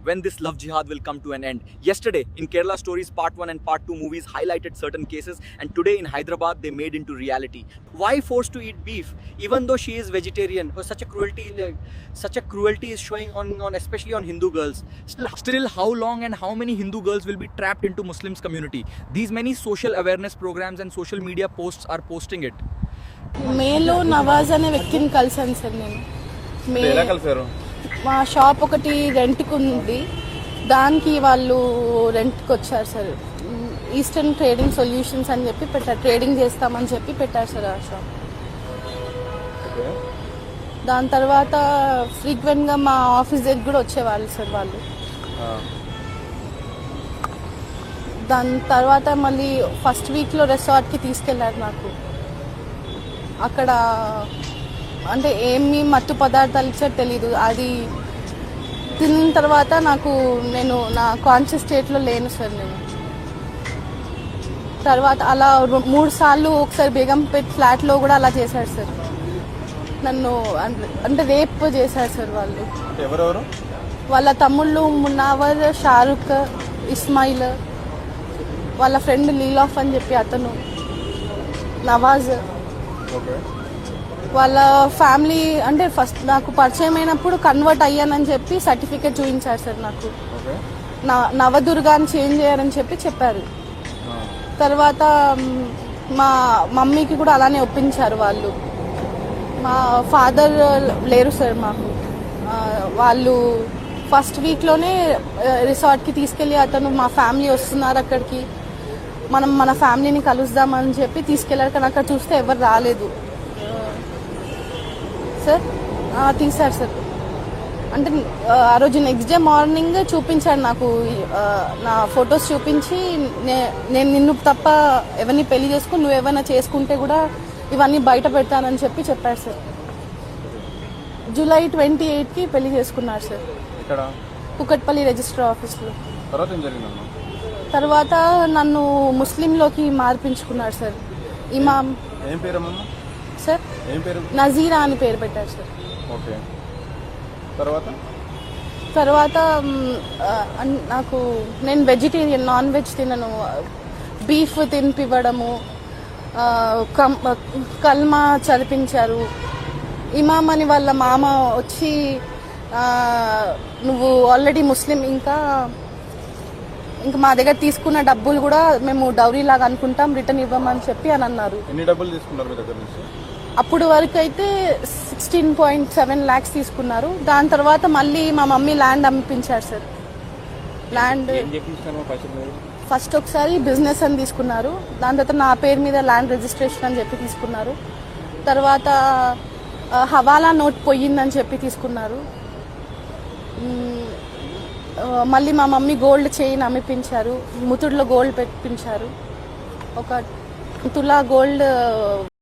when this love jihad will come to an end. Yesterday, in Kerala Stories Part 1 and Part 2 movies highlighted certain cases, and today in Hyderabad they made into reality. Why forced to eat beef? Even though she is vegetarian, such a cruelty is showing on especially on Hindu girls. Still, how long and how many Hindu girls will be trapped into Muslims community? These many social awareness programs and social media posts are posting it. మేలో నవాజ్ అనే వ్యక్తిని కలిసాను sir నేను. ఎలా కలిసారు? మా shop ఒకటి రెంట్కి ఉంది, దానికి వాళ్ళు రెంట్కి వచ్చారు సార్. ఈస్టర్న్ ట్రేడింగ్ సొల్యూషన్స్ అని చెప్పి పెట్టారు, ట్రేడింగ్ చేస్తామని చెప్పి పెట్టారు సార్ ఆ షాప్. దాని తర్వాత ఫ్రీక్వెంట్గా మా ఆఫీస్ దగ్గర కూడా వచ్చేవాళ్ళు సార్ వాళ్ళు. దాని తర్వాత మళ్ళీ ఫస్ట్ వీక్లో రిసార్ట్కి తీసుకెళ్ళారు నాకు. అక్కడ అంటే ఏమి మత్తు పదార్థాలు ఇచ్చారో తెలీదు. అది తిన్న తర్వాత నేను నా కాన్షియస్ స్టేట్లో లేను సార్. నేను తర్వాత అలా 3 సార్లు ఒకసారి బేగంపేట్ ఫ్లాట్లో కూడా అలా చేశారు సార్. నన్ను అంటే రేప్ చేశారు సార్ వాళ్ళు. ఎవరెవరు? వాళ్ళ తమ్ముళ్ళు మున్నావర్, షారుఖ్, ఇస్మాయిల్, వాళ్ళ ఫ్రెండ్ లీలాఫ్ అని చెప్పి అతను, నవాజ్. వాళ్ళ ఫ్యామిలీ అంటే ఫస్ట్ నాకు పరిచయం అయినప్పుడు కన్వర్ట్ అయ్యానని చెప్పి సర్టిఫికేట్ చూపించారు సార్ నాకు. నవదుర్గా అని చేంజ్ చేయాలని చెప్పారు. తర్వాత మా మమ్మీకి కూడా అలానే ఒప్పించారు వాళ్ళు. మా ఫాదర్ లేరు సార్ మాకు. వాళ్ళు ఫస్ట్ వీక్లోనే రిసార్ట్కి తీసుకెళ్ళి అతను మా ఫ్యామిలీ వస్తున్నారు అక్కడికి, మనం మన ఫ్యామిలీని కలుద్దామని చెప్పి తీసుకెళ్ళారు. కానీ అక్కడ చూస్తే ఎవరు రాలేదు సార్. తీశారు సార్. అంటే ఆ రోజు నెక్స్ట్ డే మార్నింగ్ చూపించాడు నాకు, నా ఫొటోస్ చూపించి నేను నిన్ను తప్ప ఎవరిని పెళ్లి చేసుకుని నువ్వు ఏమైనా చేసుకుంటే కూడా ఇవన్నీ బయట పెడతానని చెప్పారు సార్. జూలై 28కి పెళ్లి చేసుకున్నారు సార్ కుకట్పల్లి రిజిస్టర్ ఆఫీస్లో. తర్వాత నన్ను ముస్లింలోకి మార్పించుకున్నారు సార్. ఇమాం సార్ నజీరా అని పేరు పెట్టారు సార్. తర్వాత నేను వెజిటేరియన్, నాన్ వెజ్ తినను, బీఫ్ తినిపివ్వడము, కల్మా చదివించారు. ఇమాం అని వాళ్ళ మామ వచ్చి నువ్వు ఆల్రెడీ ముస్లిం, ఇంకా మా దగ్గర తీసుకున్న డబ్బులు కూడా మేము డౌరీ లాగా అనుకుంటాం, రిటర్న్ ఇవ్వమని చెప్పి అని అన్నారు. ఎన్ని డబ్బులు తీసుకున్నారు మీ దగ్గర నుంచి? అప్పుడు వరకు అయితే 16.7 lakhs తీసుకున్నారు. దాని తర్వాత మళ్ళీ మా మమ్మీ ల్యాండ్ అమ్మిపించారు సార్. ల్యాండ్ ఫస్ట్ ఒకసారి బిజినెస్ అని తీసుకున్నారు, దాని తర్వాత నా పేరు మీద ల్యాండ్ రిజిస్ట్రేషన్ అని చెప్పి తీసుకున్నారు. తర్వాత హవాలా నోట్ పోయిందని చెప్పి తీసుకున్నారు. మళ్ళీ మా మమ్మీ గోల్డ్ చైన్ అమ్మిపించారు, ముతుడులో గోల్డ్ పెట్టించారు. 1 తులా గోల్డ్